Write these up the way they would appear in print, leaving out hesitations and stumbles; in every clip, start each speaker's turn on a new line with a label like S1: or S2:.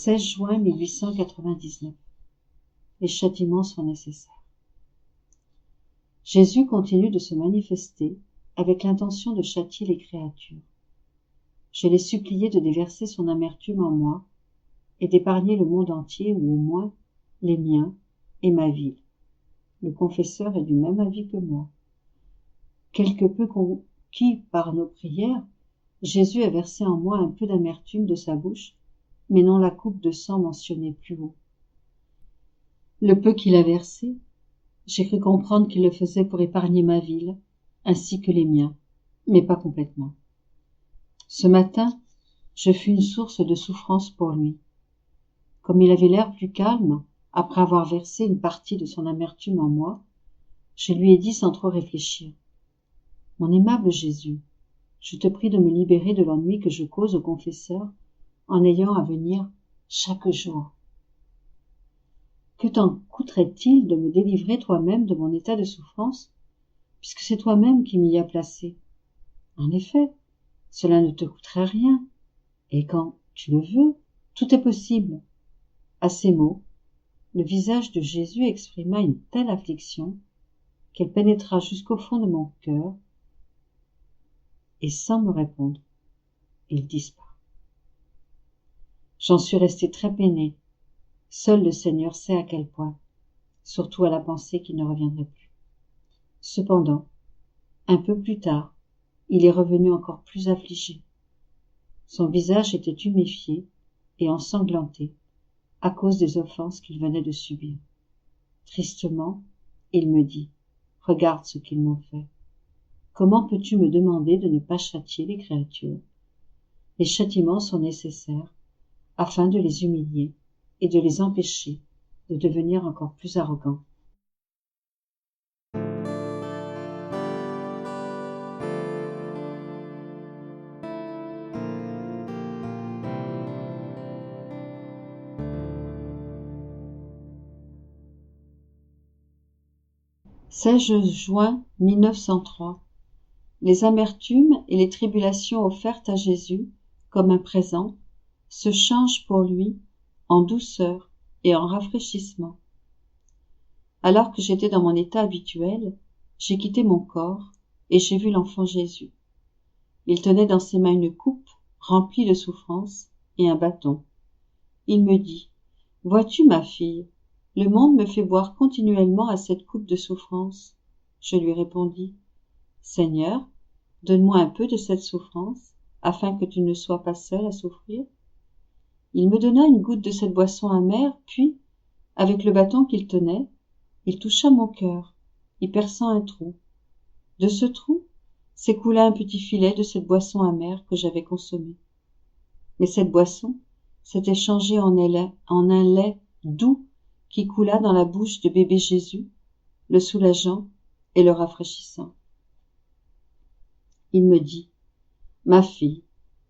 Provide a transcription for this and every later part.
S1: 16 juin 1899. Les châtiments sont nécessaires. Jésus continue de se manifester avec l'intention de châtier les créatures. Je l'ai supplié de déverser son amertume en moi et d'épargner le monde entier, ou au moins les miens et ma ville. Le confesseur est du même avis que moi. Quelque peu conquis par nos prières, Jésus a versé en moi un peu d'amertume de sa bouche, mais non la coupe de sang mentionnée plus haut. Le peu qu'il a versé, j'ai cru comprendre qu'il le faisait pour épargner ma ville, ainsi que les miens, mais pas complètement. Ce matin, je fus une source de souffrance pour lui. Comme il avait l'air plus calme, après avoir versé une partie de son amertume en moi, je lui ai dit sans trop réfléchir. « Mon aimable Jésus, je te prie de me libérer de l'ennui que je cause au confesseur en ayant à venir chaque jour. Que t'en coûterait-il de me délivrer toi-même de mon état de souffrance, puisque c'est toi-même qui m'y as placé? En effet, cela ne te coûterait rien, et quand tu le veux, tout est possible. » À ces mots, le visage de Jésus exprima une telle affliction qu'elle pénétra jusqu'au fond de mon cœur, et sans me répondre, il disparut. J'en suis resté très peiné. Seul le Seigneur sait à quel point, surtout à la pensée qu'il ne reviendrait plus. Cependant, un peu plus tard, il est revenu encore plus affligé. Son visage était tuméfié et ensanglanté à cause des offenses qu'il venait de subir. Tristement, il me dit « Regarde ce qu'ils m'ont fait. Comment peux-tu me demander de ne pas châtier les créatures? Les châtiments sont nécessaires afin de les humilier et de les empêcher de devenir encore plus arrogants. » « 16 juin 1903. Les amertumes et les tribulations offertes à Jésus comme un présent se changent pour lui en douceur et en rafraîchissement. Alors que j'étais dans mon état habituel, j'ai quitté mon corps et j'ai vu l'enfant Jésus. Il tenait dans ses mains une coupe remplie de souffrance et un bâton. Il me dit « Vois-tu, ma fille, le monde me fait boire continuellement à cette coupe de souffrance. » Je lui répondis « Seigneur, donne-moi un peu de cette souffrance, afin que tu ne sois pas seul à souffrir. » Il me donna une goutte de cette boisson amère, puis, avec le bâton qu'il tenait, il toucha mon cœur, y perçant un trou. De ce trou s'écoula un petit filet de cette boisson amère que j'avais consommée. Mais cette boisson s'était changée en un lait doux qui coula dans la bouche de bébé Jésus, le soulageant et le rafraîchissant. Il me dit « Ma fille,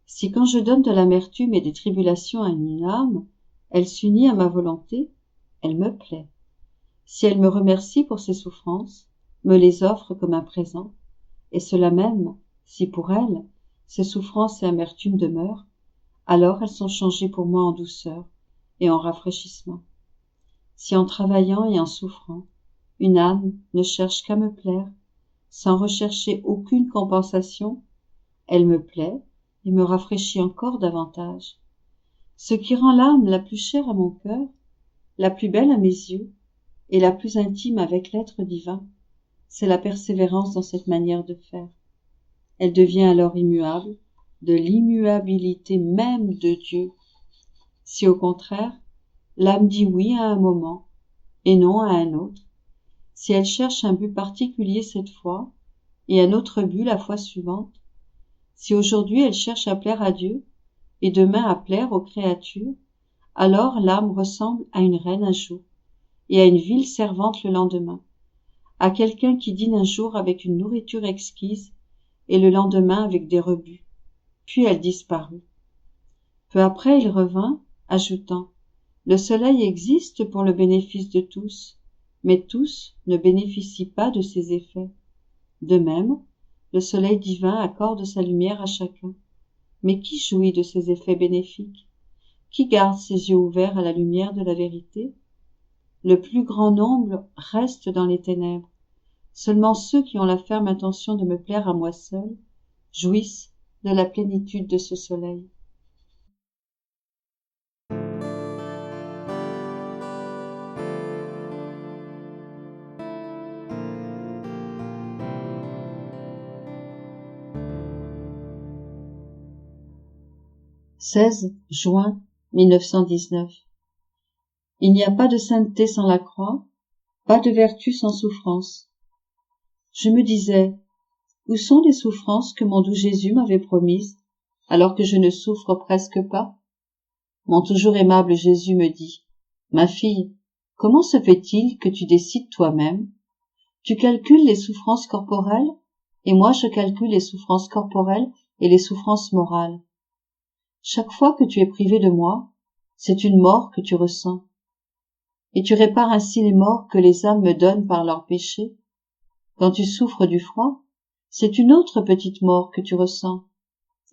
S1: si quand je donne de l'amertume et des tribulations à une âme, elle s'unit à ma volonté, elle me plaît. Si elle me remercie pour ses souffrances, me les offre comme un présent, et cela même, si pour elle, ces souffrances et amertumes demeurent, alors elles sont changées pour moi en douceur et en rafraîchissement. Si en travaillant et en souffrant, une âme ne cherche qu'à me plaire, sans rechercher aucune compensation, elle me plaît et me rafraîchit encore davantage. Ce qui rend l'âme la plus chère à mon cœur, la plus belle à mes yeux et la plus intime avec l'être divin, c'est la persévérance dans cette manière de faire. Elle devient alors immuable, de l'immuabilité même de Dieu. Si au contraire, l'âme dit oui à un moment et non à un autre, si elle cherche un but particulier cette fois et un autre but la fois suivante, si aujourd'hui elle cherche à plaire à Dieu et demain à plaire aux créatures, alors l'âme ressemble à une reine un jour et à une vile servante le lendemain, à quelqu'un qui dîne un jour avec une nourriture exquise et le lendemain avec des rebuts. Puis elle disparut. Peu après il revint, ajoutant « Le soleil existe pour le bénéfice de tous, mais tous ne bénéficient pas de ses effets. De même, le soleil divin accorde sa lumière à chacun. Mais qui jouit de ses effets bénéfiques? Qui garde ses yeux ouverts à la lumière de la vérité? Le plus grand nombre reste dans les ténèbres. Seulement ceux qui ont la ferme intention de me plaire à moi seul jouissent de la plénitude de ce soleil. « 16 juin 1919. Il n'y a pas de sainteté sans la croix, pas de vertu sans souffrance. Je me disais, où sont les souffrances que mon doux Jésus m'avait promises, alors que je ne souffre presque pas? Mon toujours aimable Jésus me dit, ma fille, comment se fait-il que tu décides toi-même? Tu calcules les souffrances corporelles, et moi je calcule les souffrances corporelles et les souffrances morales. Chaque fois que tu es privé de moi, c'est une mort que tu ressens. Et tu répares ainsi les morts que les âmes me donnent par leurs péchés. Quand tu souffres du froid, c'est une autre petite mort que tu ressens.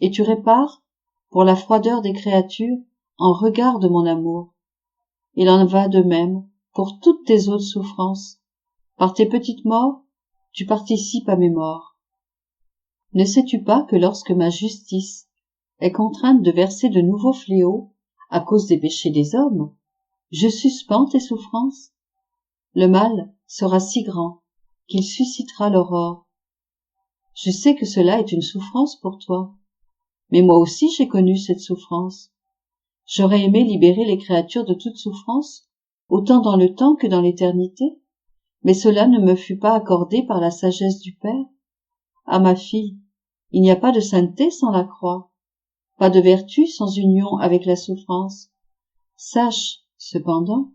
S1: Et tu répares, pour la froideur des créatures, en regard de mon amour. Il en va de même pour toutes tes autres souffrances. Par tes petites morts, tu participes à mes morts. Ne sais-tu pas que lorsque ma justice est contrainte de verser de nouveaux fléaux à cause des péchés des hommes, je suspends tes souffrances? Le mal sera si grand qu'il suscitera l'aurore. Je sais que cela est une souffrance pour toi, mais moi aussi j'ai connu cette souffrance. J'aurais aimé libérer les créatures de toute souffrance, autant dans le temps que dans l'éternité, mais cela ne me fut pas accordé par la sagesse du Père. Ah, ma fille, il n'y a pas de sainteté sans la croix, pas de vertu sans union avec la souffrance. Sache, cependant,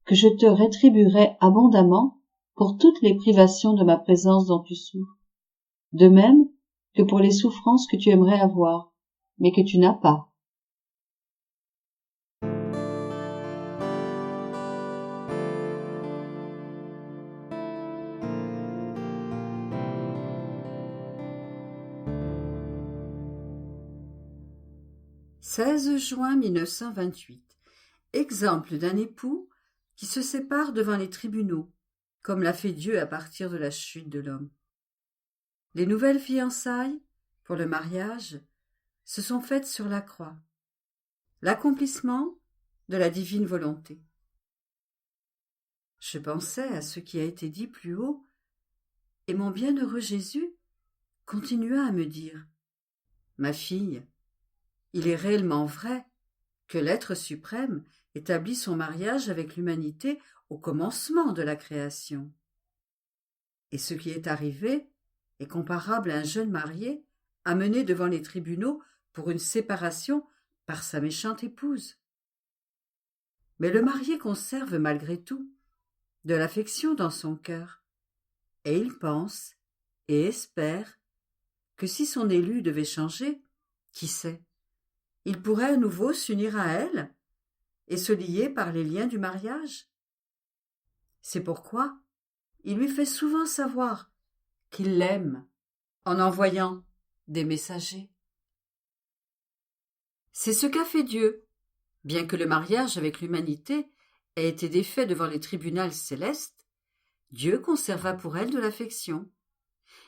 S1: que je te rétribuerai abondamment pour toutes les privations de ma présence dont tu souffres, de même que pour les souffrances que tu aimerais avoir, mais que tu n'as pas. « 16 juin 1928. Exemple d'un époux qui se sépare devant les tribunaux, comme l'a fait Dieu à partir de la chute de l'homme. Les nouvelles fiançailles, pour le mariage, se sont faites sur la croix, l'accomplissement de la divine volonté. Je pensais à ce qui a été dit plus haut, et mon bienheureux Jésus continua à me dire, ma fille, il est réellement vrai que l'être suprême établit son mariage avec l'humanité au commencement de la création. Et ce qui est arrivé est comparable à un jeune marié amené devant les tribunaux pour une séparation par sa méchante épouse. Mais le marié conserve malgré tout de l'affection dans son cœur, et il pense et espère que si son élu devait changer, qui sait, il pourrait à nouveau s'unir à elle et se lier par les liens du mariage. C'est pourquoi il lui fait souvent savoir qu'il l'aime en envoyant des messagers. C'est ce qu'a fait Dieu, bien que le mariage avec l'humanité ait été défait devant les tribunaux célestes. Dieu conserva pour elle de l'affection,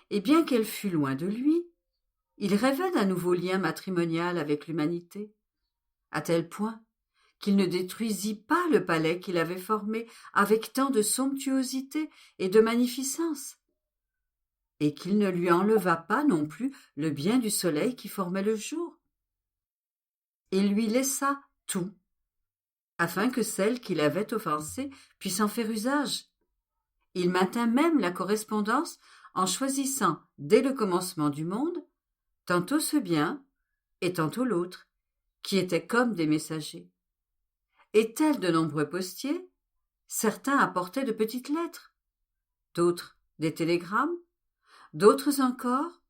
S1: et bien qu'elle fût loin de lui, il rêvait d'un nouveau lien matrimonial avec l'humanité, à tel point qu'il ne détruisit pas le palais qu'il avait formé avec tant de somptuosité et de magnificence, et qu'il ne lui enleva pas non plus le bien du soleil qui formait le jour. Il lui laissa tout, afin que celle qu'il avait offensée puisse en faire usage. Il maintint même la correspondance en choisissant, dès le commencement du monde, tantôt ce bien et tantôt l'autre, qui étaient comme des messagers. Et tels de nombreux postiers, certains apportaient de petites lettres, d'autres des télégrammes, d'autres encore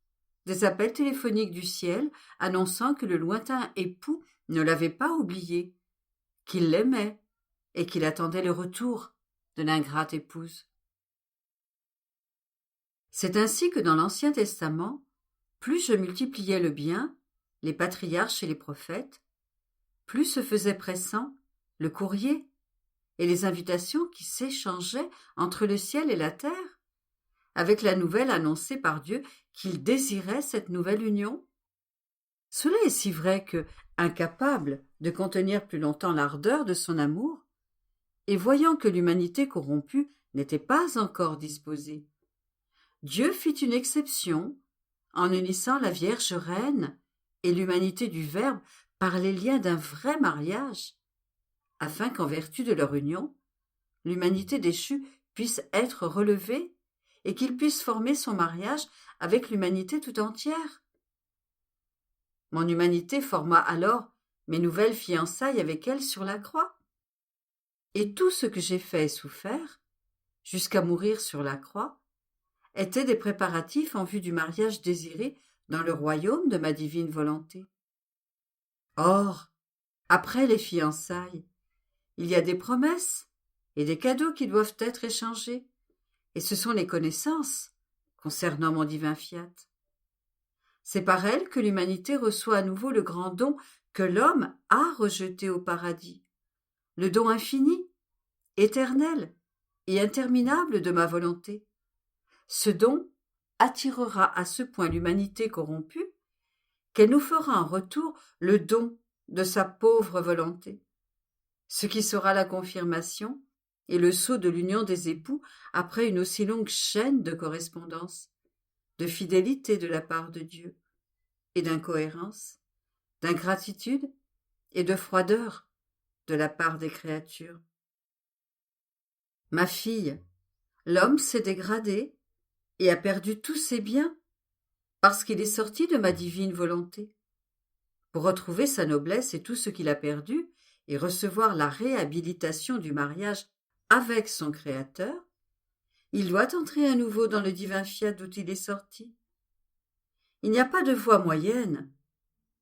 S1: des appels téléphoniques du ciel annonçant que le lointain époux ne l'avait pas oublié, qu'il l'aimait et qu'il attendait le retour de l'ingrate épouse. C'est ainsi que dans l'Ancien Testament, plus je multipliais le bien, les patriarches et les prophètes,
S2: plus se faisait pressant le courrier et les invitations qui s'échangeaient entre le ciel et la terre, avec la nouvelle annoncée par Dieu qu'il désirait cette nouvelle union. Cela est si vrai que, incapable de contenir plus longtemps l'ardeur de son amour, et voyant que l'humanité corrompue n'était pas encore disposée, Dieu fit une exception en unissant la Vierge reine et l'humanité du Verbe par les liens d'un vrai mariage, afin qu'en vertu de leur union, l'humanité déchue puisse être relevée et qu'il puisse former son mariage avec l'humanité tout entière. Mon humanité forma alors mes nouvelles fiançailles avec elle sur la croix. Et tout ce que j'ai fait et souffert, jusqu'à mourir sur la croix, était des préparatifs en vue du mariage désiré dans le royaume de ma divine volonté. Or, après les fiançailles, il y a des promesses et des cadeaux qui doivent être échangés, et ce sont les connaissances concernant mon divin fiat. C'est par elles que l'humanité reçoit à nouveau le grand don que l'homme a rejeté au paradis, le don infini, éternel et interminable de ma volonté. Ce don attirera à ce point l'humanité corrompue qu'elle nous fera en retour le don de sa pauvre volonté, ce qui sera la confirmation et le sceau de l'union des époux après une aussi longue chaîne de correspondance, de fidélité de la part de Dieu, et d'incohérence, d'ingratitude et de froideur de la part des créatures. Ma fille, l'homme s'est dégradé et a perdu tous ses biens parce qu'il est sorti de ma divine volonté. Pour retrouver sa noblesse et tout ce qu'il a perdu et recevoir la réhabilitation du mariage avec son Créateur, il doit entrer à nouveau dans le divin fiat d'où il est sorti. Il n'y a pas de voie moyenne.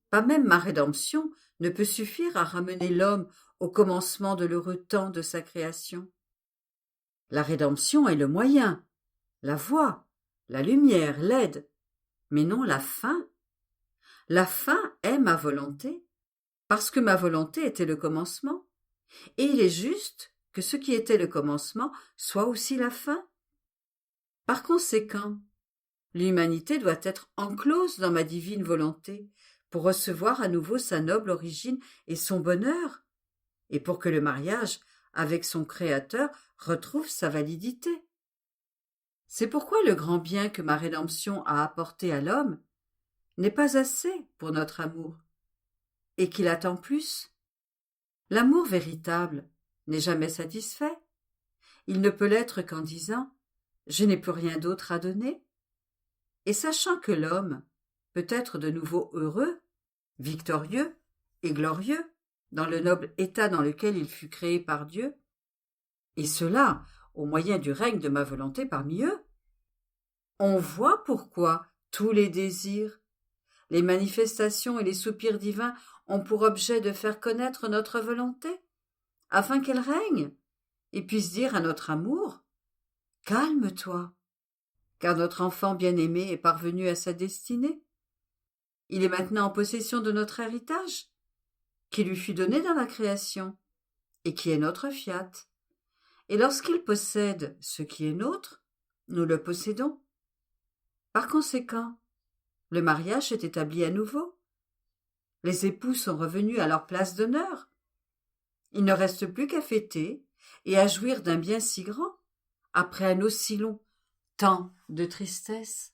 S2: Pas même ma rédemption ne peut suffire à ramener l'homme au commencement de l'heureux temps de sa création. La rédemption est le moyen, la voie, la lumière, l'aide, mais non la fin. La fin est ma volonté, parce que ma volonté était le commencement, et il est juste que ce qui était le commencement soit aussi la fin. Par conséquent, l'humanité doit être enclose dans ma divine volonté pour recevoir à nouveau sa noble origine et son bonheur, et pour que le mariage avec son Créateur retrouve sa validité. C'est pourquoi le grand bien que ma rédemption a apporté à l'homme n'est pas assez pour notre amour, et qu'il attend plus. L'amour véritable n'est jamais satisfait. Il ne peut l'être qu'en disant « Je n'ai plus rien d'autre à donner ». Et sachant que l'homme peut être de nouveau heureux, victorieux et glorieux dans le noble état dans lequel il fut créé par Dieu, et cela au moyen du règne de ma volonté parmi eux, on voit pourquoi tous les désirs, les manifestations et les soupirs divins ont pour objet de faire connaître notre volonté, afin qu'elle règne et puisse dire à notre amour « Calme-toi ». Car notre enfant bien-aimé est parvenu à sa destinée. Il est maintenant en possession de notre héritage, qui lui fut donné dans la création, et qui est notre fiat. Et lorsqu'il possède ce qui est nôtre, nous le possédons. Par conséquent, le mariage est établi à nouveau. Les époux sont revenus à leur place d'honneur. Il ne reste plus qu'à fêter et à jouir d'un bien si grand, après un aussi long temps de tristesse.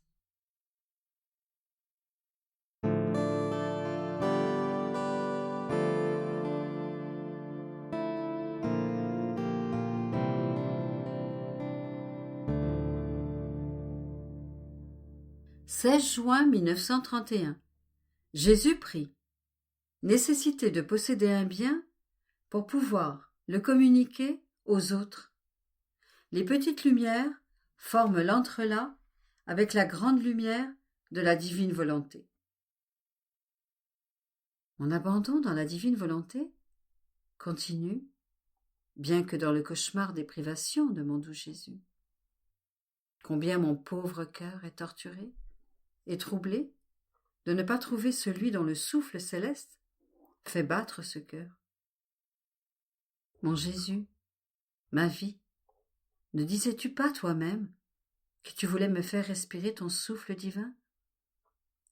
S2: « 16 juin 1931. Jésus prie. Nécessité de posséder un bien pour pouvoir le communiquer aux autres. Les petites lumières forment l'entrelac avec la grande lumière de la divine volonté. Mon abandon dans la divine volonté continue, bien que dans le cauchemar des privations de mon doux Jésus. Combien mon pauvre cœur est torturé et troublé de ne pas trouver celui dont le souffle céleste Fais battre ce cœur. Mon Jésus, ma vie, ne disais-tu pas toi-même que tu voulais me faire respirer ton souffle divin,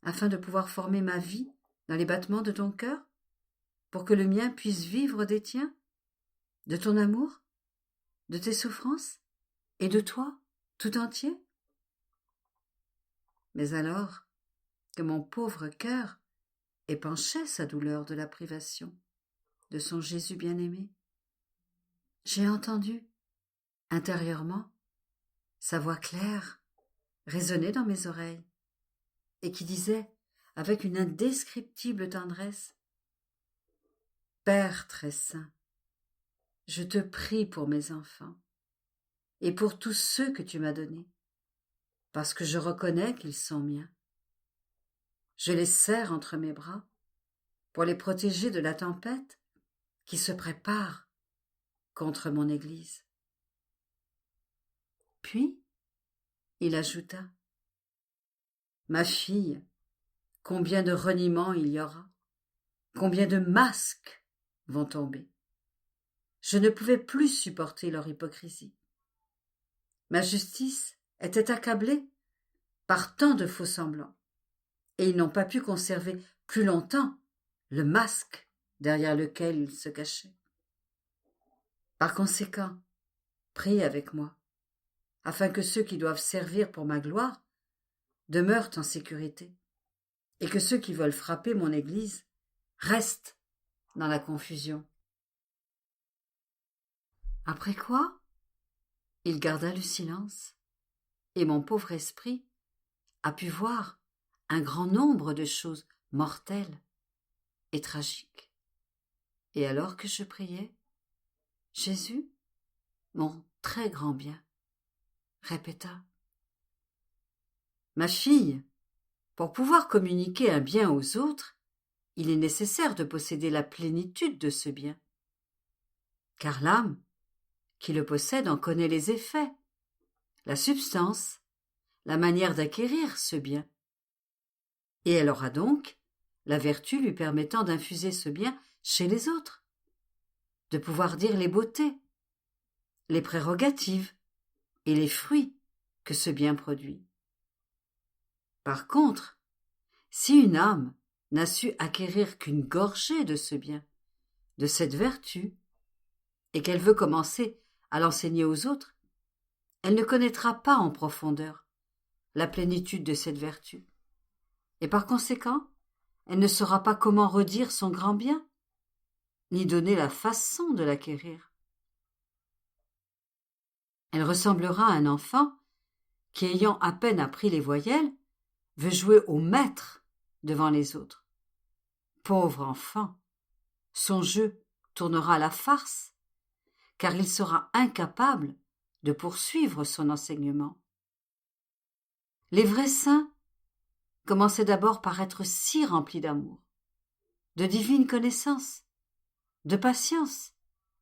S2: afin de pouvoir former ma vie dans les battements de ton cœur, pour que le mien puisse vivre des tiens, de ton amour, de tes souffrances, et de toi tout entier? Mais alors que mon pauvre cœur épanchait sa douleur de la privation de son Jésus bien-aimé, j'ai entendu, intérieurement, sa voix claire résonner dans mes oreilles, et qui disait, avec une indescriptible tendresse, « Père très saint, je te prie pour mes enfants, et pour tous ceux que tu m'as donnés, parce que je reconnais qu'ils sont miens. Je les serre entre mes bras pour les protéger de la tempête qui se prépare contre mon Église. » Puis, il ajouta, « Ma fille, combien de reniements il y aura, combien de masques vont tomber. Je ne pouvais plus supporter leur hypocrisie. Ma justice était accablée par tant de faux-semblants, et ils n'ont pas pu conserver plus longtemps le masque derrière lequel ils se cachaient. Par conséquent, prie avec moi, afin que ceux qui doivent servir pour ma gloire demeurent en sécurité, et que ceux qui veulent frapper mon Église restent dans la confusion. » Après quoi, il garda le silence, et mon pauvre esprit a pu voir un grand nombre de choses mortelles et tragiques. Et alors que je priais, Jésus, mon très grand bien, répéta, « Ma fille, pour pouvoir communiquer un bien aux autres, il est nécessaire de posséder la plénitude de ce bien. Car l'âme, qui le possède, en connaît les effets, la substance, la manière d'acquérir ce bien. Et elle aura donc la vertu lui permettant d'infuser ce bien chez les autres, de pouvoir dire les beautés, les prérogatives et les fruits que ce bien produit. Par contre, si une âme n'a su acquérir qu'une gorgée de ce bien, de cette vertu, et qu'elle veut commencer à l'enseigner aux autres, elle ne connaîtra pas en profondeur la plénitude de cette vertu, et par conséquent, elle ne saura pas comment redire son grand bien, ni donner la façon de l'acquérir. Elle ressemblera à un enfant qui, ayant à peine appris les voyelles, veut jouer au maître devant les autres. Pauvre enfant, son jeu tournera à la farce, car il sera incapable de poursuivre son enseignement. Les vrais saints commençaient d'abord par être si remplis d'amour, de divine connaissance, de patience,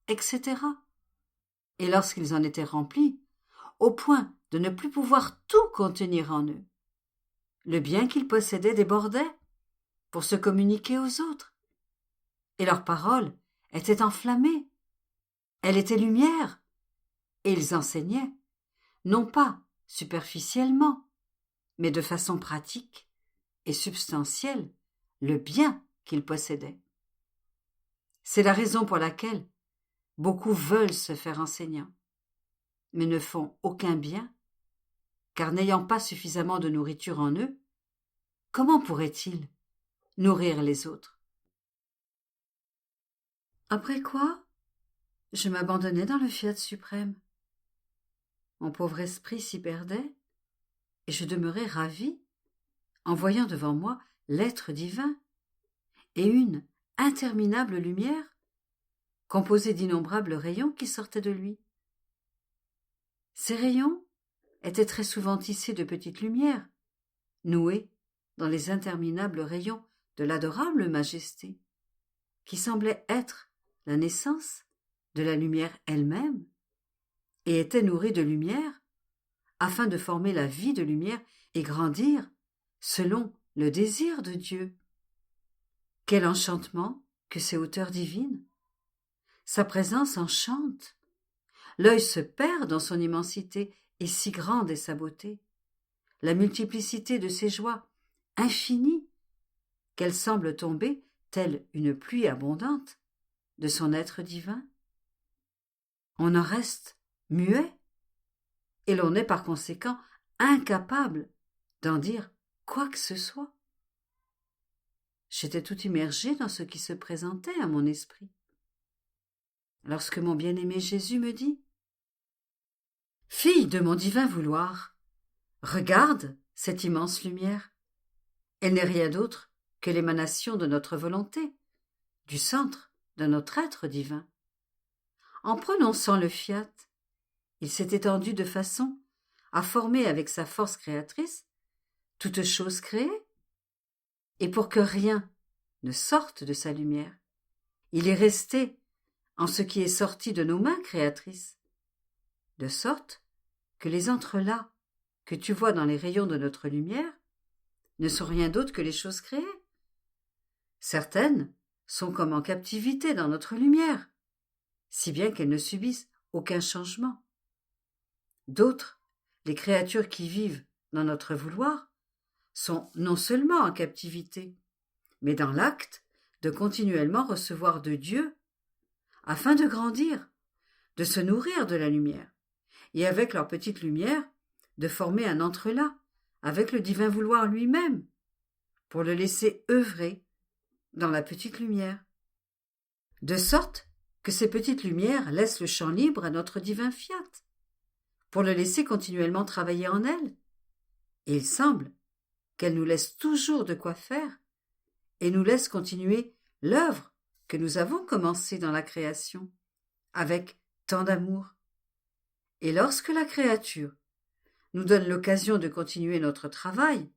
S2: etc. Et lorsqu'ils en étaient remplis, au point de ne plus pouvoir tout contenir en eux, le bien qu'ils possédaient débordait pour se communiquer aux autres, et leur parole était enflammée, elle était lumière, et ils enseignaient, non pas superficiellement, mais de façon pratique et substantielle, le bien qu'ils possédaient. C'est la raison pour laquelle beaucoup veulent se faire enseignants, mais ne font aucun bien, car n'ayant pas suffisamment de nourriture en eux, comment pourraient-ils nourrir les autres? Après quoi, je m'abandonnais dans le fiat suprême. Mon pauvre esprit s'y perdait, et je demeurais ravi en voyant devant moi l'être divin et une interminable lumière composée d'innombrables rayons qui sortaient de lui. Ces rayons étaient très souvent tissés de petites lumières, nouées dans les interminables rayons de l'adorable majesté, qui semblait être la naissance de la lumière elle-même, et était nourrie de lumière, afin de former la vie de lumière et grandir selon le désir de Dieu. Quel enchantement que ces hauteurs divines. Sa présence enchante. L'œil se perd dans son immensité, et si grande est sa beauté, la multiplicité de ses joies, infinie, qu'elle semble tomber, telle une pluie abondante, de son être divin. On en reste muet, et l'on est par conséquent incapable d'en dire quoi que ce soit. J'étais tout immergée dans ce qui se présentait à mon esprit. Lorsque mon bien-aimé Jésus me dit « Fille de mon divin vouloir, regarde cette immense lumière. Elle n'est rien d'autre que l'émanation de notre volonté, du centre de notre être divin. En prononçant le fiat, il s'est étendu de façon à former avec sa force créatrice toute chose créée. Et pour que rien ne sorte de sa lumière, il est resté en ce qui est sorti de nos mains créatrices, de sorte que les entrelacs que tu vois dans les rayons de notre lumière ne sont rien d'autre que les choses créées. Certaines sont comme en captivité dans notre lumière, si bien qu'elles ne subissent aucun changement. D'autres, les créatures qui vivent dans notre vouloir, sont non seulement en captivité, mais dans l'acte de continuellement recevoir de Dieu, afin de grandir, de se nourrir de la lumière, et avec leur petite lumière, de former un entrelac avec le divin vouloir lui-même, pour le laisser œuvrer dans la petite lumière. De sorte que ces petites lumières laissent le champ libre à notre divin fiat, pour le laisser continuellement travailler en elles. Et il semble qu'elle nous laisse toujours de quoi faire et nous laisse continuer l'œuvre que nous avons commencée dans la création, avec tant d'amour. Et lorsque la créature nous donne l'occasion de continuer notre travail,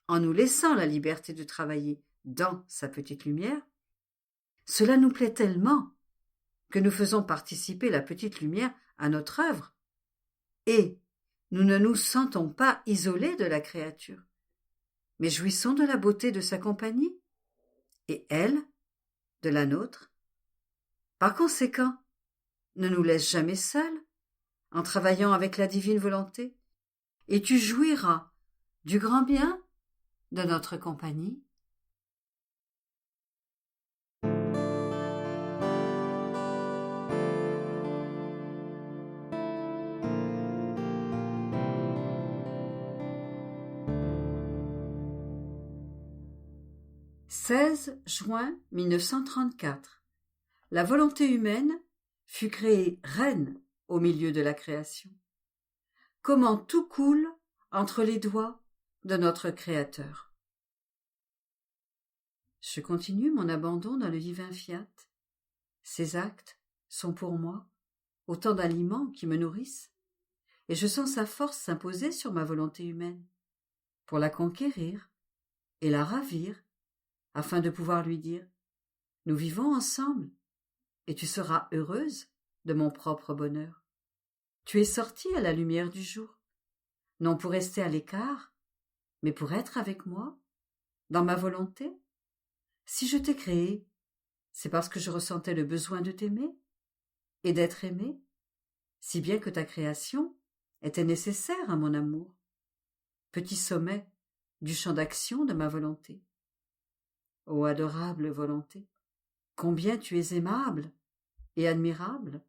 S2: en nous laissant la liberté de travailler dans sa petite lumière, cela nous plaît tellement que nous faisons participer la petite lumière à notre œuvre, et nous ne nous sentons pas isolés de la créature, mais jouissons de la beauté de sa compagnie, et elle, de la nôtre. Par conséquent, ne nous laisse jamais seuls, en travaillant avec la divine volonté, et tu jouiras du grand bien de notre compagnie. « 16 juin 1934. La volonté humaine fut créée reine au milieu de la création. Comment tout coule entre les doigts de notre Créateur. » Je continue mon abandon dans le divin fiat. Ces actes sont pour moi autant d'aliments qui me nourrissent, et je sens sa force s'imposer sur ma volonté humaine, pour la conquérir et la ravir, afin de pouvoir lui dire « Nous vivons ensemble, et tu seras heureuse de mon propre bonheur. Tu es sortie à la lumière du jour, non pour rester à l'écart, mais pour être avec moi, dans ma volonté. Si je t'ai créée, c'est parce que je ressentais le besoin de t'aimer et d'être aimée, si bien que ta création était nécessaire à mon amour, petit sommet du champ d'action de ma volonté. Ô adorable volonté, combien tu es aimable et admirable.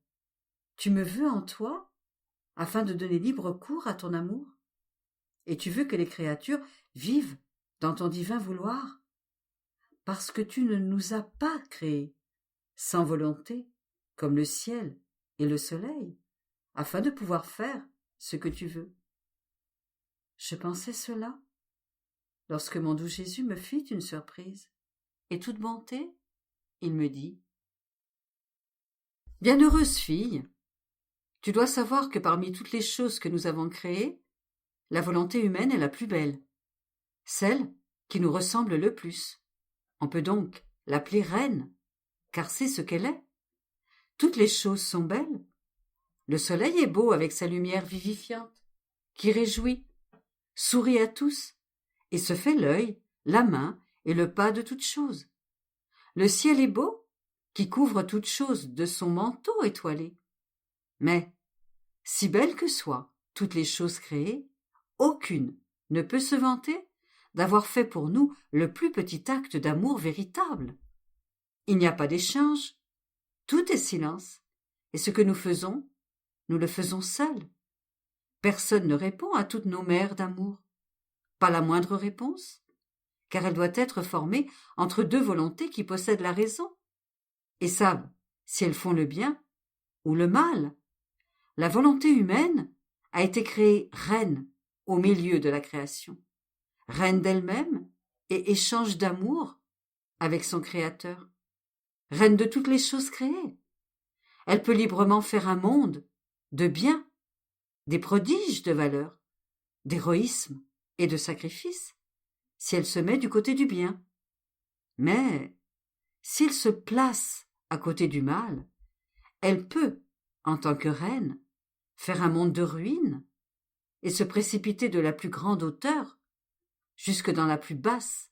S2: Tu me veux en toi, afin de donner libre cours à ton amour, et tu veux que les créatures vivent dans ton divin vouloir, parce que tu ne nous as pas créés sans volonté, comme le ciel et le soleil, afin de pouvoir faire ce que tu veux. Je pensais cela lorsque mon doux Jésus me fit une surprise, et toute bonté, il me dit « Bienheureuse fille, tu dois savoir que parmi toutes les choses que nous avons créées, la volonté humaine est la plus belle, celle qui nous ressemble le plus. On peut donc l'appeler reine, car c'est ce qu'elle est. Toutes les choses sont belles. Le soleil est beau avec sa lumière vivifiante, qui réjouit, sourit à tous, et se fait l'œil, la main et le pas de toutes choses. Le ciel est beau, qui couvre toute chose de son manteau étoilé. Mais, si belles que soient toutes les choses créées, aucune ne peut se vanter d'avoir fait pour nous le plus petit acte d'amour véritable. Il n'y a pas d'échange, tout est silence, et ce que nous faisons, nous le faisons seuls. Personne ne répond à toutes nos mères d'amour. Pas la moindre réponse, car elle doit être formée entre deux volontés qui possèdent la raison, et savent si elles font le bien ou le mal. La volonté humaine a été créée reine au milieu de la création, reine d'elle-même et échange d'amour avec son Créateur, reine de toutes les choses créées. Elle peut librement faire un monde de bien, des prodiges de valeur, d'héroïsme et de sacrifice, si elle se met du côté du bien. Mais s'il se place à côté du mal, elle peut, en tant que reine, faire un monde de ruines et se précipiter de la plus grande hauteur jusque dans la plus basse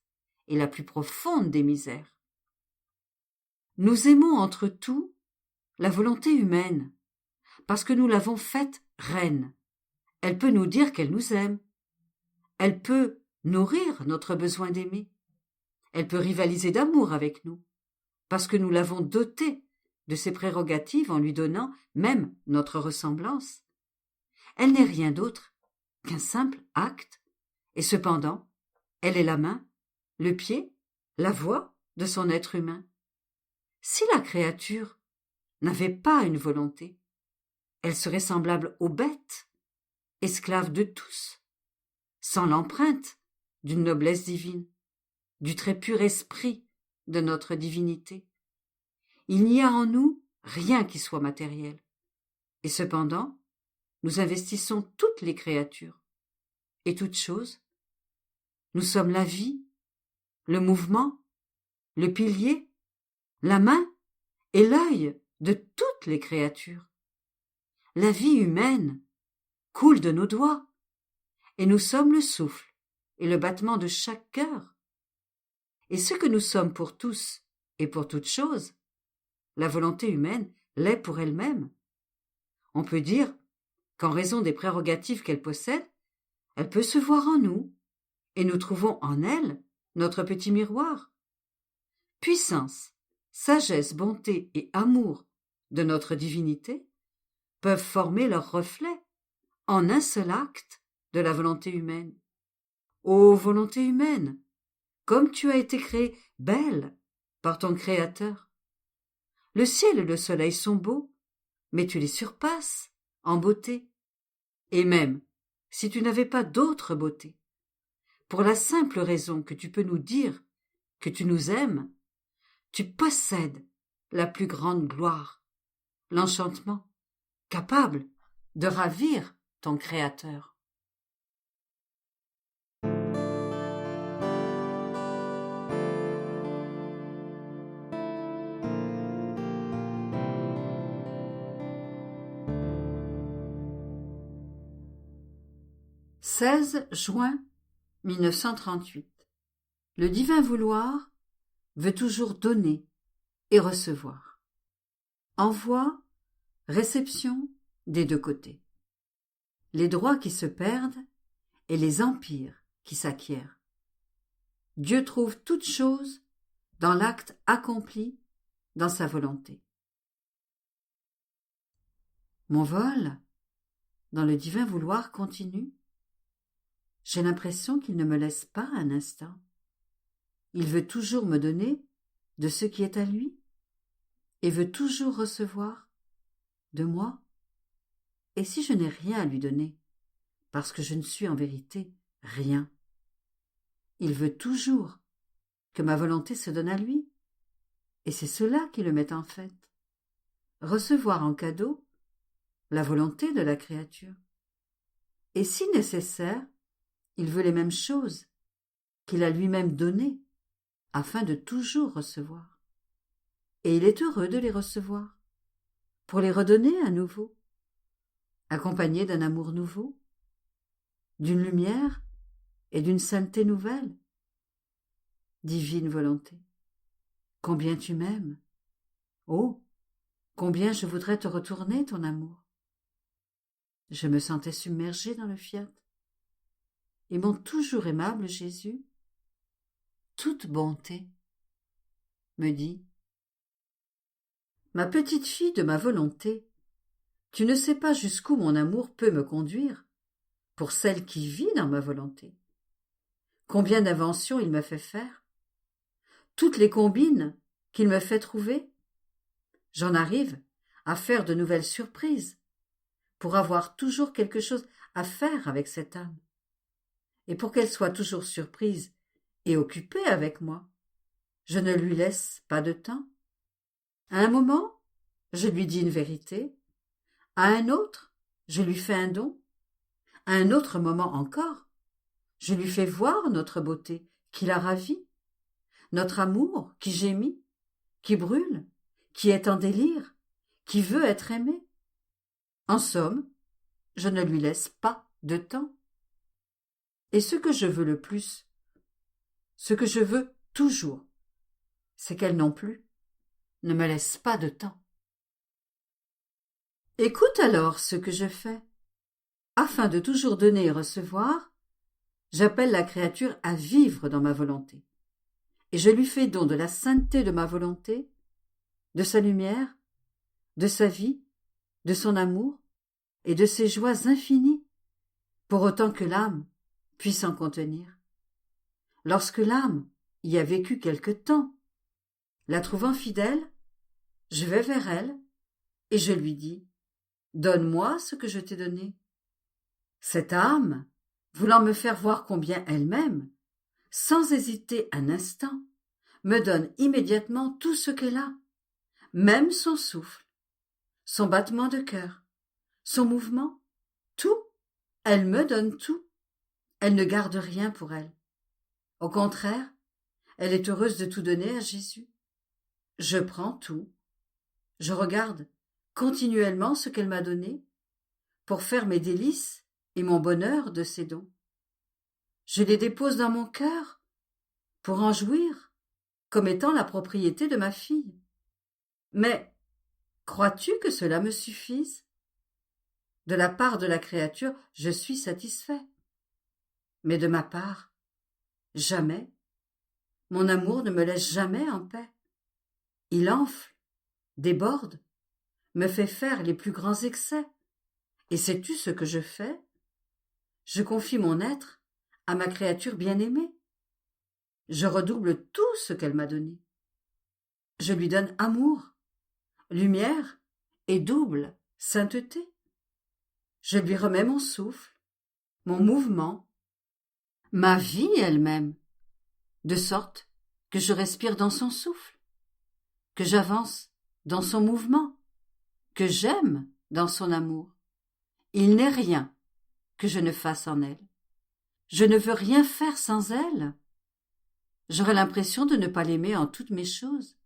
S2: et la plus profonde des misères. Nous aimons entre tout la volonté humaine, parce que nous l'avons faite reine. Elle peut nous dire qu'elle nous aime. Elle peut nourrir notre besoin d'aimer. Elle peut rivaliser d'amour avec nous, parce que nous l'avons dotée de ses prérogatives en lui donnant même notre ressemblance. Elle n'est rien d'autre qu'un simple acte, et cependant, elle est la main, le pied, la voix de son être humain. Si la créature n'avait pas une volonté, elle serait semblable aux bêtes, esclave de tous, sans l'empreinte d'une noblesse divine, du très pur esprit de notre divinité. Il n'y a en nous rien qui soit matériel, et cependant, nous investissons toutes les créatures et toutes choses. Nous sommes la vie, le mouvement, le pilier, la main et l'œil de toutes les créatures. La vie humaine coule de nos doigts, et nous sommes le souffle et le battement de chaque cœur. Et ce que nous sommes pour tous et pour toutes choses, la volonté humaine l'est pour elle-même. On peut dire qu'en raison des prérogatives qu'elle possède, elle peut se voir en nous, et nous trouvons en elle notre petit miroir. Puissance, sagesse, bonté et amour de notre divinité peuvent former leur reflet en un seul acte de la volonté humaine. Ô volonté humaine, comme tu as été créée belle par ton Créateur. Le ciel et le soleil sont beaux, mais tu les surpasses en beauté. Et même, si tu n'avais pas d'autre beauté, pour la simple raison que tu peux nous dire que tu nous aimes, tu possèdes la plus grande gloire, l'enchantement, capable de ravir ton Créateur. « 16 juin 1938. Le divin vouloir veut toujours donner et recevoir. Envoi, réception des deux côtés. Les droits qui se perdent et les empires qui s'acquièrent. Dieu trouve toute chose dans l'acte accompli dans sa volonté. Mon vol, dans le divin vouloir, continue. J'ai l'impression qu'il ne me laisse pas un instant. Il veut toujours me donner de ce qui est à lui et veut toujours recevoir de moi. Et si je n'ai rien à lui donner, parce que je ne suis en vérité rien, il veut toujours que ma volonté se donne à lui, et c'est cela qui le met en fait. Recevoir en cadeau la volonté de la créature. Et si nécessaire, il veut les mêmes choses qu'il a lui-même données, afin de toujours recevoir. Et il est heureux de les recevoir, pour les redonner à nouveau, accompagné d'un amour nouveau, d'une lumière et d'une sainteté nouvelle. Divine volonté, combien tu m'aimes. Oh, combien je voudrais te retourner ton amour. Je me sentais submergée dans le fiat. Et mon toujours aimable Jésus, toute bonté, me dit: Ma petite fille de ma volonté, tu ne sais pas jusqu'où mon amour peut me conduire, pour celle qui vit dans ma volonté. Combien d'inventions il me fait faire, toutes les combines qu'il me fait trouver. J'en arrive à faire de nouvelles surprises, pour avoir toujours quelque chose à faire avec cette âme, et pour qu'elle soit toujours surprise et occupée avec moi. Je ne lui laisse pas de temps. À un moment, je lui dis une vérité. À un autre, je lui fais un don. À un autre moment encore, je lui fais voir notre beauté qui la ravit, notre amour qui gémit, qui brûle, qui est en délire, qui veut être aimé. En somme, je ne lui laisse pas de temps. Et ce que je veux le plus, ce que je veux toujours, c'est qu'elle non plus ne me laisse pas de temps. Écoute alors ce que je fais. Afin de toujours donner et recevoir, j'appelle la créature à vivre dans ma volonté. Et je lui fais don de la sainteté de ma volonté, de sa lumière, de sa vie, de son amour et de ses joies infinies, pour autant que l'âme puisse en contenir. Lorsque l'âme y a vécu quelque temps, la trouvant fidèle, je vais vers elle et je lui dis: Donne-moi ce que je t'ai donné. Cette âme, voulant me faire voir combien elle m'aime, sans hésiter un instant, me donne immédiatement tout ce qu'elle a, même son souffle, son battement de cœur, son mouvement, tout. Elle me donne tout. Elle ne garde rien pour elle. Au contraire, elle est heureuse de tout donner à Jésus. Je prends tout. Je regarde continuellement ce qu'elle m'a donné pour faire mes délices et mon bonheur de ses dons. Je les dépose dans mon cœur pour en jouir comme étant la propriété de ma fille. Mais crois-tu que cela me suffise? De la part de la créature, je suis satisfait. Mais de ma part, jamais. Mon amour ne me laisse jamais en paix. Il enfle, déborde, me fait faire les plus grands excès. Et sais-tu ce que je fais? Je confie mon être à ma créature bien-aimée. Je redouble tout ce qu'elle m'a donné. Je lui donne amour, lumière et double sainteté. Je lui remets mon souffle, mon mouvement, ma vie elle-même, de sorte que je respire dans son souffle, que j'avance dans son mouvement, que j'aime dans son amour. Il n'est rien que je ne fasse en elle. Je ne veux rien faire sans elle. J'aurais l'impression de ne pas l'aimer en toutes mes choses.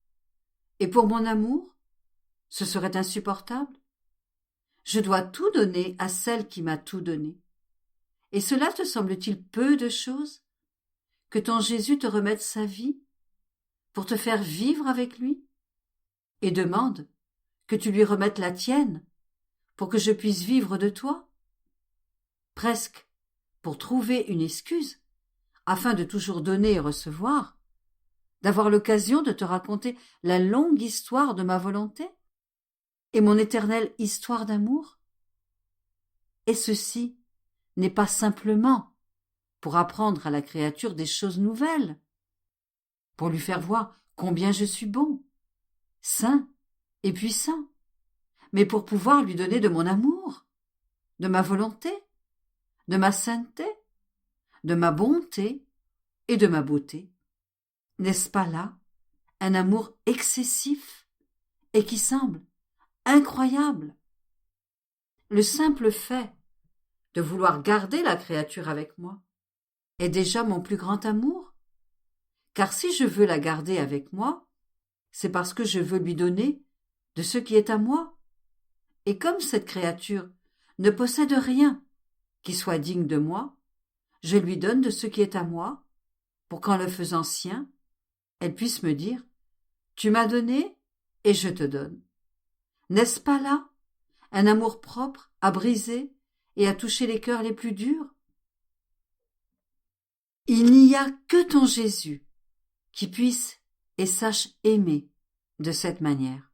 S2: Et pour mon amour, ce serait insupportable. Je dois tout donner à celle qui m'a tout donné. Et cela te semble-t-il peu de choses? Que ton Jésus te remette sa vie pour te faire vivre avec lui? Et demande que tu lui remettes la tienne pour que je puisse vivre de toi? Presque pour trouver une excuse, afin de toujours donner et recevoir, d'avoir l'occasion de te raconter la longue histoire de ma volonté et mon éternelle histoire d'amour? Et ceci n'est pas simplement pour apprendre à la créature des choses nouvelles, pour lui faire voir combien je suis bon, saint et puissant, mais pour pouvoir lui donner de mon amour, de ma volonté, de ma sainteté, de ma bonté et de ma beauté. N'est-ce pas là un amour excessif et qui semble incroyable? Le simple fait de vouloir garder la créature avec moi est déjà mon plus grand amour, car si je veux la garder avec moi, c'est parce que je veux lui donner de ce qui est à moi. Et comme cette créature ne possède rien qui soit digne de moi, je lui donne de ce qui est à moi, pour qu'en le faisant sien, elle puisse me dire Tu m'as donné et je te donne. N'est-ce pas là un amour-propre à briser et à toucher les cœurs les plus durs? Il n'y a que ton Jésus qui puisse et sache aimer de cette manière.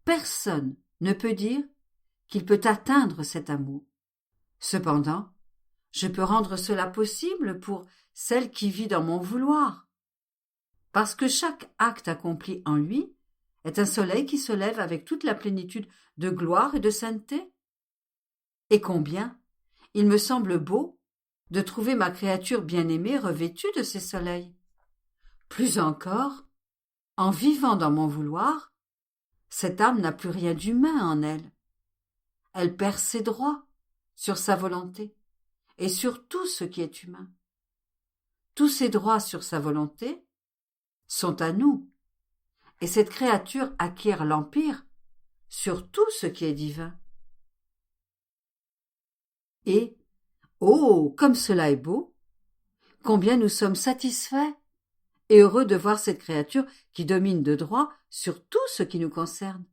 S2: Personne ne peut dire qu'il peut atteindre cet amour. Cependant, je peux rendre cela possible pour celle qui vit dans mon vouloir, parce que chaque acte accompli en lui est un soleil qui se lève avec toute la plénitude de gloire et de sainteté. Et combien il me semble beau de trouver ma créature bien-aimée revêtue de ces soleils. Plus encore, en vivant dans mon vouloir, cette âme n'a plus rien d'humain en elle. Elle perd ses droits sur sa volonté et sur tout ce qui est humain. Tous ses droits sur sa volonté sont à nous, et cette créature acquiert l'empire sur tout ce qui est divin. Et, oh, comme cela est beau, combien nous sommes satisfaits et heureux de voir cette créature qui domine de droit sur tout ce qui nous concerne.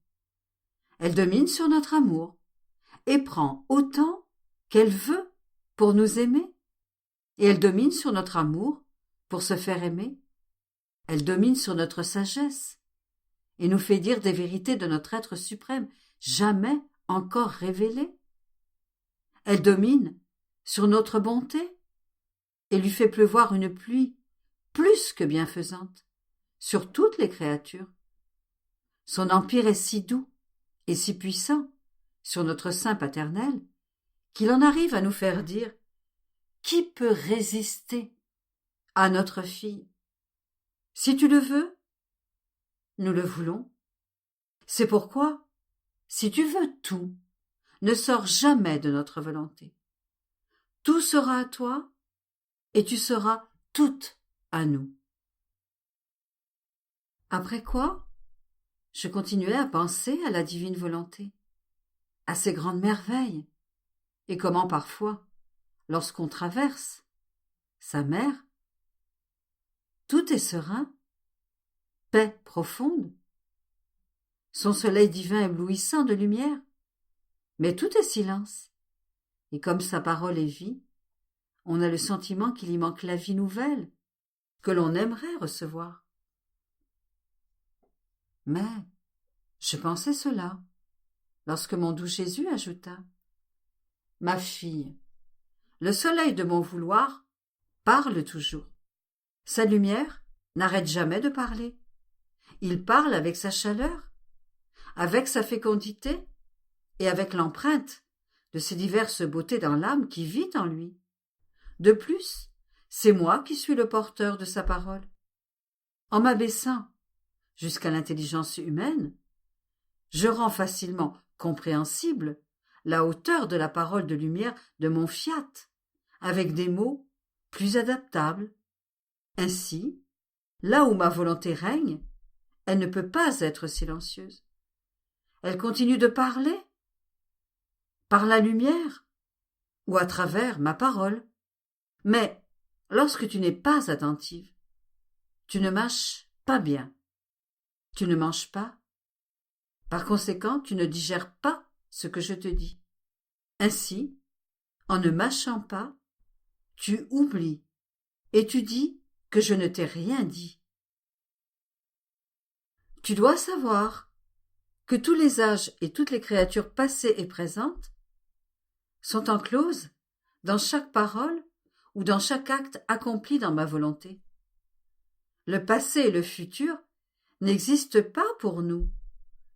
S2: Elle domine sur notre amour et prend autant qu'elle veut pour nous aimer, et elle domine sur notre amour pour se faire aimer. Elle domine sur notre sagesse et nous fait dire des vérités de notre être suprême jamais encore révélées. Elle domine sur notre bonté et lui fait pleuvoir une pluie plus que bienfaisante sur toutes les créatures. Son empire est si doux et si puissant sur notre sein paternel qu'il en arrive à nous faire dire « Qui peut résister à notre fille? Si tu le veux, nous le voulons. C'est pourquoi, si tu veux tout, ne sors jamais de notre volonté. Tout sera à toi et tu seras toute à nous. » Après quoi, je continuais à penser à la divine volonté, à ses grandes merveilles, et comment parfois, lorsqu'on traverse sa mer, tout est serein, paix profonde, son soleil divin éblouissant de lumière, mais tout est silence, et comme sa parole est vie, on a le sentiment qu'il y manque la vie nouvelle que l'on aimerait recevoir. Mais je pensais cela lorsque mon doux Jésus ajouta « Ma fille, le soleil de mon vouloir parle toujours. Sa lumière n'arrête jamais de parler. Il parle avec sa chaleur, avec sa fécondité et avec l'empreinte de ses diverses beautés dans l'âme qui vit en lui. De plus, c'est moi qui suis le porteur de sa parole. En m'abaissant jusqu'à l'intelligence humaine, je rends facilement compréhensible la hauteur de la parole de lumière de mon fiat, avec des mots plus adaptables. Ainsi, là où ma volonté règne, elle ne peut pas être silencieuse. Elle continue de parler, par la lumière, ou à travers ma parole. Mais lorsque tu n'es pas attentive, tu ne mâches pas bien, tu ne manges pas. Par conséquent, tu ne digères pas ce que je te dis. Ainsi, en ne mâchant pas, tu oublies et tu dis que je ne t'ai rien dit. Tu dois savoir que tous les âges et toutes les créatures passées et présentes sont encloses dans chaque parole ou dans chaque acte accompli dans ma volonté. Le passé et le futur n'existent pas pour nous,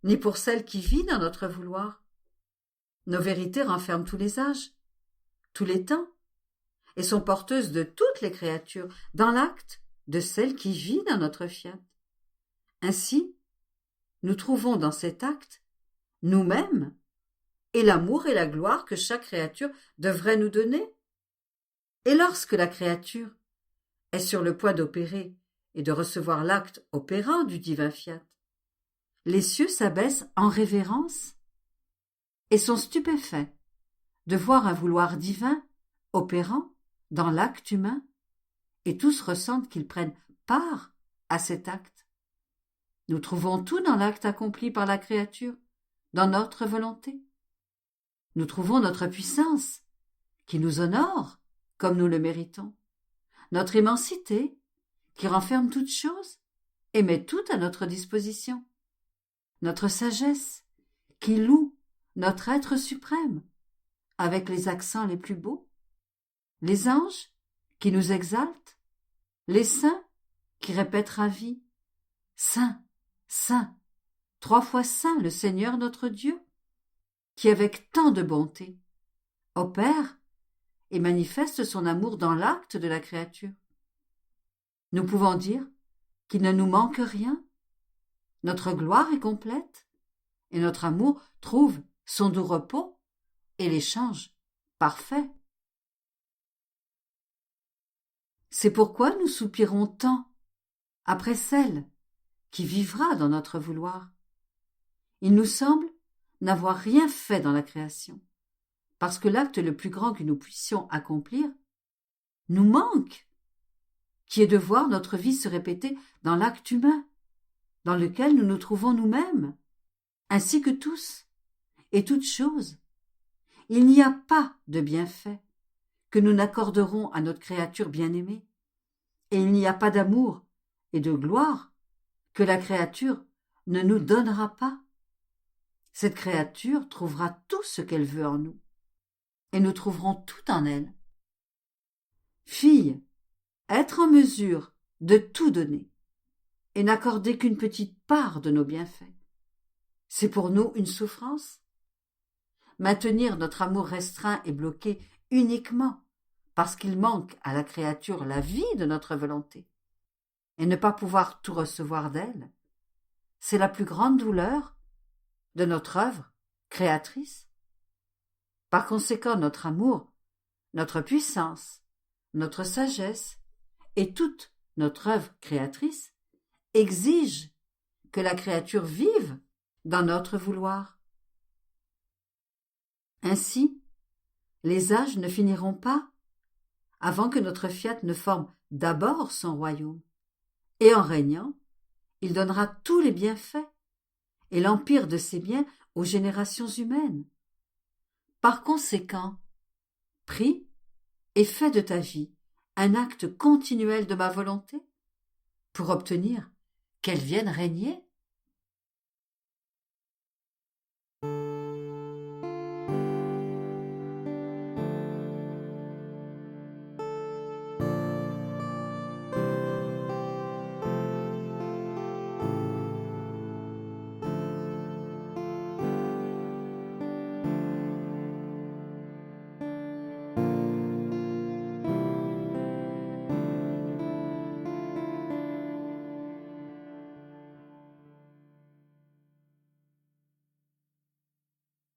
S2: ni pour celle qui vit dans notre vouloir. Nos vérités renferment tous les âges, tous les temps, et sont porteuses de toutes les créatures dans l'acte de celle qui vit dans notre fiat. Ainsi, nous trouvons dans cet acte nous-mêmes et l'amour et la gloire que chaque créature devrait nous donner. Et lorsque la créature est sur le point d'opérer et de recevoir l'acte opérant du divin fiat, les cieux s'abaissent en révérence et sont stupéfaits de voir un vouloir divin opérant dans l'acte humain, et tous ressentent qu'ils prennent part à cet acte. Nous trouvons tout dans l'acte accompli par la créature, dans notre volonté. Nous trouvons notre puissance, qui nous honore comme nous le méritons, notre immensité, qui renferme toutes choses et met tout à notre disposition, notre sagesse, qui loue notre être suprême, avec les accents les plus beaux, les anges, qui nous exaltent, les saints, qui répètent ravis, Saint, Saint, 3 fois saint le Seigneur notre Dieu, qui avec tant de bonté opère et manifeste son amour dans l'acte de la créature. Nous pouvons dire qu'il ne nous manque rien, notre gloire est complète, et notre amour trouve son doux repos et l'échange parfait. C'est pourquoi nous soupirons tant après celle qui vivra dans notre vouloir. Il nous semble n'avoir rien fait dans la création, parce que l'acte le plus grand que nous puissions accomplir nous manque, qui est de voir notre vie se répéter dans l'acte humain, dans lequel nous nous trouvons nous-mêmes, ainsi que tous et toutes choses. Il n'y a pas de bienfait que nous n'accorderons à notre créature bien-aimée, et il n'y a pas d'amour et de gloire que la créature ne nous donnera pas. Cette créature trouvera tout ce qu'elle veut en nous, et nous trouverons tout en elle. Fille, être en mesure de tout donner, et n'accorder qu'une petite part de nos bienfaits, c'est pour nous une souffrance. Maintenir notre amour restreint et bloqué uniquement parce qu'il manque à la créature la vie de notre volonté, et ne pas pouvoir tout recevoir d'elle, c'est la plus grande douleur de notre œuvre créatrice. Par conséquent, notre amour, notre puissance, notre sagesse et toute notre œuvre créatrice exigent que la créature vive dans notre vouloir. Ainsi, les âges ne finiront pas avant que notre fiat ne forme d'abord son royaume, et en régnant, il donnera tous les bienfaits et l'empire de ses biens aux générations humaines. Par conséquent, prie et fais de ta vie un acte continuel de ma volonté pour obtenir qu'elle vienne régner